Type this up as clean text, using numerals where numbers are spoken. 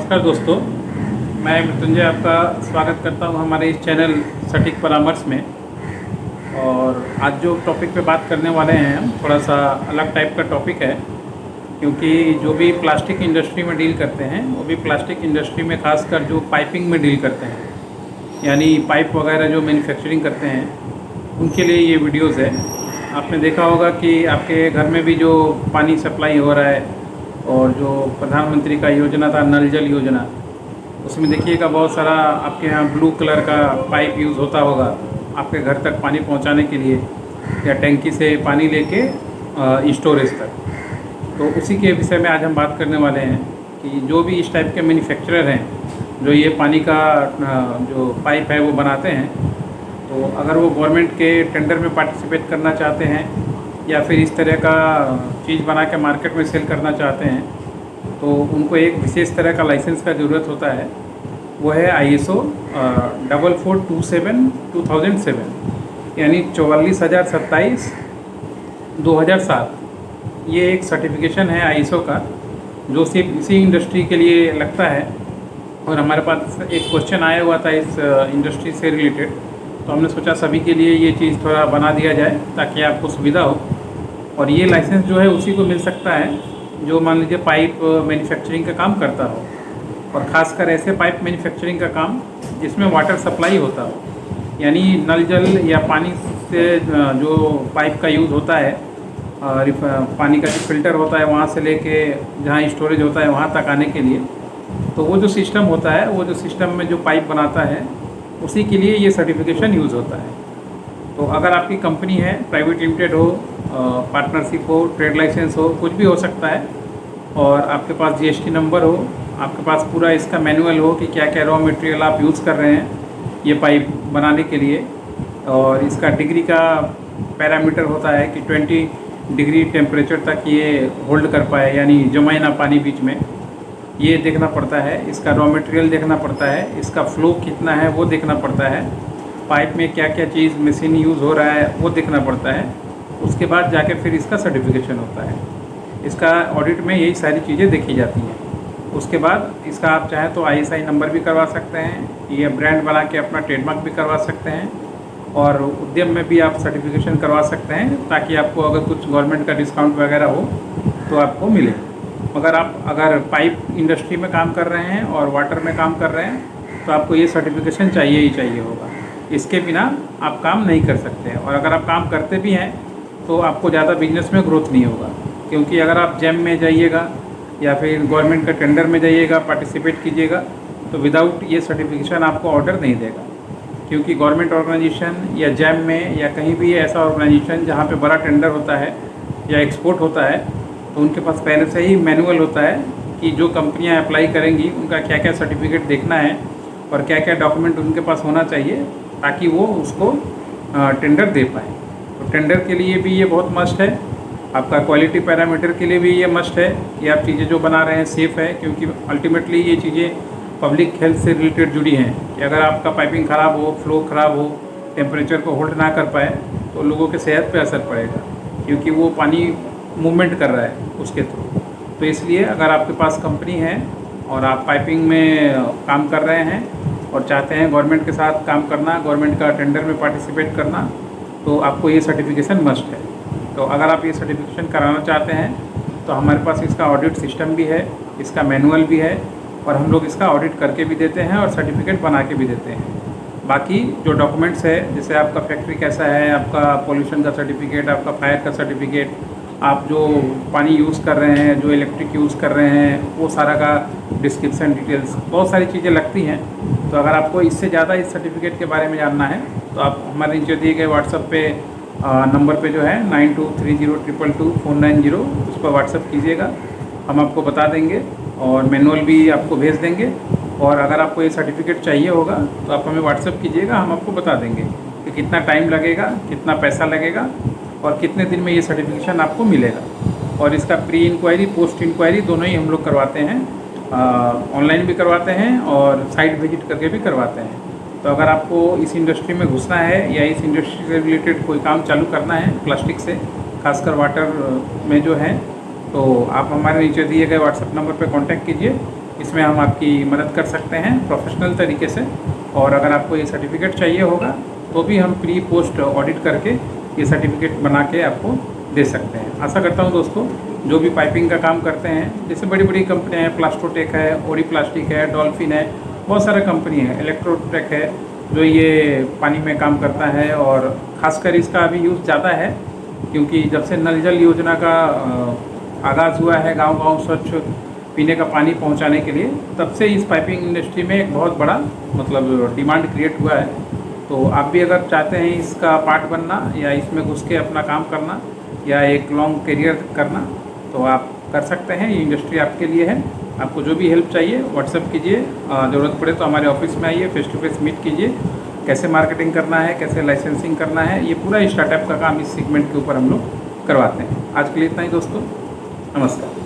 नमस्कार दोस्तों, मैं मृत्युंजय आपका स्वागत करता हूं हमारे इस चैनल सटीक परामर्श में। और आज जो टॉपिक पे बात करने वाले हैं हम थोड़ा सा अलग टाइप का टॉपिक है, क्योंकि जो भी प्लास्टिक इंडस्ट्री में डील करते हैं वो भी प्लास्टिक इंडस्ट्री में खासकर जो पाइपिंग में डील करते हैं, यानी पाइप वगैरह जो मैन्युफैक्चरिंग करते हैं उनके लिए ये वीडियोज़ है। आपने देखा होगा कि आपके घर में भी जो पानी सप्लाई हो रहा है और जो प्रधानमंत्री का योजना था नल जल योजना, उसमें देखिएगा बहुत सारा आपके यहाँ ब्लू कलर का पाइप यूज़ होता होगा आपके घर तक पानी पहुँचाने के लिए, या टैंकी से पानी लेके स्टोरेज तक। तो उसी के विषय में आज हम बात करने वाले हैं कि जो भी इस टाइप के मैन्युफैक्चरर हैं जो ये पानी का जो पाइप है वो बनाते हैं, तो अगर वो गवर्नमेंट के टेंडर में पार्टिसिपेट करना चाहते हैं या फिर इस तरह का चीज़ बना के मार्केट में सेल करना चाहते हैं, तो उनको एक विशेष तरह का लाइसेंस का ज़रूरत होता है। वो है ISO 4427/2007, यानी 44,027/2007। ये एक सर्टिफिकेशन है ISO का जो सिर्फ इसी इंडस्ट्री के लिए लगता है। और हमारे पास एक क्वेश्चन आया हुआ था इस इंडस्ट्री से रिलेटेड, तो हमने सोचा सभी के लिए ये चीज़ थोड़ा बना दिया जाए ताकि आपको सुविधा हो। और ये लाइसेंस जो है उसी को मिल सकता है जो मान लीजिए पाइप मैन्युफैक्चरिंग का काम करता हो, और ख़ासकर ऐसे पाइप मैन्युफैक्चरिंग का काम जिसमें वाटर सप्लाई होता हो, यानी नल जल या पानी से जो पाइप का यूज़ होता है, पानी का जो फिल्टर होता है वहाँ से लेके जहाँ स्टोरेज होता है वहाँ तक आने के लिए, तो वो जो सिस्टम होता है, वो जो सिस्टम में जो पाइप बनाता है उसी के लिए ये सर्टिफिकेशन यूज़ होता है। तो अगर आपकी कंपनी है, प्राइवेट लिमिटेड हो, पार्टनरशिप हो, ट्रेड लाइसेंस हो, कुछ भी हो सकता है, और आपके पास GST नंबर हो, आपके पास पूरा इसका मैनुअल हो कि क्या क्या रॉ मटेरियल आप यूज़ कर रहे हैं ये पाइप बनाने के लिए, और इसका डिग्री का पैरामीटर होता है कि 20 डिग्री टेम्परेचर तक ये होल्ड कर पाए, यानी जमाए ना पानी बीच में, ये देखना पड़ता है। इसका रॉ मटेरियल देखना पड़ता है, इसका फ्लो कितना है वो देखना पड़ता है, पाइप में क्या क्या चीज़ मशीन यूज़ हो रहा है वो देखना पड़ता है। उसके बाद जाके फिर इसका सर्टिफिकेशन होता है। इसका ऑडिट में यही सारी चीज़ें देखी जाती हैं। उसके बाद इसका आप चाहें तो ISI नंबर भी करवा सकते हैं, ये ब्रांड बना के अपना ट्रेडमार्क भी करवा सकते हैं, और उद्यम में भी आप सर्टिफिकेशन करवा सकते हैं ताकि आपको अगर कुछ गवर्नमेंट का डिस्काउंट वगैरह हो तो आपको मिले। मगर आप अगर पाइप इंडस्ट्री में काम कर रहे हैं और वाटर में काम कर रहे हैं तो आपको ये सर्टिफिकेशन चाहिए ही चाहिए होगा। इसके बिना आप काम नहीं कर सकते हैं। और अगर आप काम करते भी हैं तो आपको ज़्यादा बिजनेस में ग्रोथ नहीं होगा, क्योंकि अगर आप जैम में जाइएगा या फिर गवर्नमेंट का टेंडर में जाइएगा, पार्टिसिपेट कीजिएगा, तो विदाउट ये सर्टिफिकेशन आपको ऑर्डर नहीं देगा। क्योंकि गवर्नमेंट ऑर्गेनाइजेशन या जैम में या कहीं भी ऐसा ऑर्गेनाइजेशन जहाँ पे बड़ा टेंडर होता है या एक्सपोर्ट होता है, तो उनके पास पहले से ही मैनुअल होता है कि जो कंपनियां अप्लाई करेंगी उनका क्या क्या सर्टिफिकेट देखना है और क्या क्या डॉक्यूमेंट उनके पास होना चाहिए ताकि वो उसको टेंडर दे पाएँ। तो टेंडर के लिए भी ये बहुत मस्ट है, आपका क्वालिटी पैरामीटर के लिए भी ये मस्ट है कि आप चीज़ें जो बना रहे हैं सेफ़ है, क्योंकि अल्टीमेटली ये चीज़ें पब्लिक हेल्थ से रिलेटेड जुड़ी हैं कि अगर आपका पाइपिंग ख़राब हो, फ्लो ख़राब हो, टेम्परेचर को होल्ड ना कर पाए तो लोगों के सेहत पे असर पड़ेगा, क्योंकि वो पानी मूवमेंट कर रहा है उसके थ्रू। तो इसलिए अगर आपके पास कंपनी है और आप पाइपिंग में काम कर रहे हैं और चाहते हैं गवर्नमेंट के साथ काम करना, गवर्नमेंट का टेंडर में पार्टिसिपेट करना, तो आपको ये सर्टिफिकेशन मस्ट है। तो अगर आप ये सर्टिफिकेशन कराना चाहते हैं तो हमारे पास इसका ऑडिट सिस्टम भी है, इसका मैनुअल भी है, और हम लोग इसका ऑडिट करके भी देते हैं और सर्टिफिकेट बना के भी देते हैं। बाकी जो डॉक्यूमेंट्स है, जैसे आपका फैक्ट्री कैसा है, आपका पोल्यूशन का सर्टिफिकेट, आपका फायर का सर्टिफिकेट, आप जो पानी यूज़ कर रहे हैं, जो इलेक्ट्रिक यूज़ कर रहे हैं, वो सारा का डिस्क्रिप्शन डिटेल्स, बहुत सारी चीज़ें लगती हैं। तो अगर आपको इससे ज़्यादा इस सर्टिफिकेट के बारे में जानना है तो आप हमारे नीचे दिए गए व्हाट्सएप पे नंबर पे जो है 9230222490 उस पर व्हाट्सएप कीजिएगा, हम आपको बता देंगे और मैनुअल भी आपको भेज देंगे। और अगर आपको ये सर्टिफिकेट चाहिए होगा तो आप हमें व्हाट्सएप कीजिएगा, हम आपको बता देंगे कि कितना टाइम लगेगा, कितना पैसा लगेगा और कितने दिन में ये सर्टिफिकेशन आपको मिलेगा। और इसका प्री इंक्वायरी, पोस्ट इंक्वायरी दोनों ही हम लोग करवाते हैं, ऑनलाइन भी करवाते हैं और साइट विजिट करके भी करवाते हैं। तो अगर आपको इस इंडस्ट्री में घुसना है या इस इंडस्ट्री से रिलेटेड कोई काम चालू करना है प्लास्टिक से, खासकर वाटर में जो है, तो आप हमारे नीचे दिए गए व्हाट्सएप नंबर पर कांटेक्ट कीजिए इसमें हम आपकी मदद कर सकते हैं प्रोफेशनल तरीके से। और अगर आपको ये सर्टिफिकेट चाहिए होगा तो भी हम प्री पोस्ट ऑडिट करके ये सर्टिफिकेट बना के आपको दे सकते हैं। आशा करता हूँ दोस्तों, जो भी पाइपिंग का काम करते हैं, जैसे बड़ी बड़ी कंपनियाँ हैं, प्लास्टोटेक है, ओडी प्लास्टिक है, डॉल्फिन है, बहुत सारे कंपनी है, इलेक्ट्रोटेक है, जो ये पानी में काम करता है। और ख़ासकर इसका अभी यूज़ ज़्यादा है, क्योंकि जब से नल जल योजना का आगाज़ हुआ है गांव-गांव स्वच्छ पीने का पानी पहुंचाने के लिए, तब से इस पाइपिंग इंडस्ट्री में एक बहुत बड़ा मतलब डिमांड क्रिएट हुआ है। तो आप भी अगर चाहते हैं इसका पार्ट बनना या इसमें घुस के अपना काम करना या एक लॉन्ग करियर करना, तो आप कर सकते हैं। ये इंडस्ट्री आपके लिए है। आपको जो भी हेल्प चाहिए व्हाट्सएप कीजिए, ज़रूरत पड़े तो हमारे ऑफिस में आइए, फेस टू फेस मीट कीजिए। कैसे मार्केटिंग करना है, कैसे लाइसेंसिंग करना है, ये पूरा स्टार्टअप का काम इस सेगमेंट के ऊपर हम लोग करवाते हैं। आज के लिए इतना ही दोस्तों, नमस्कार।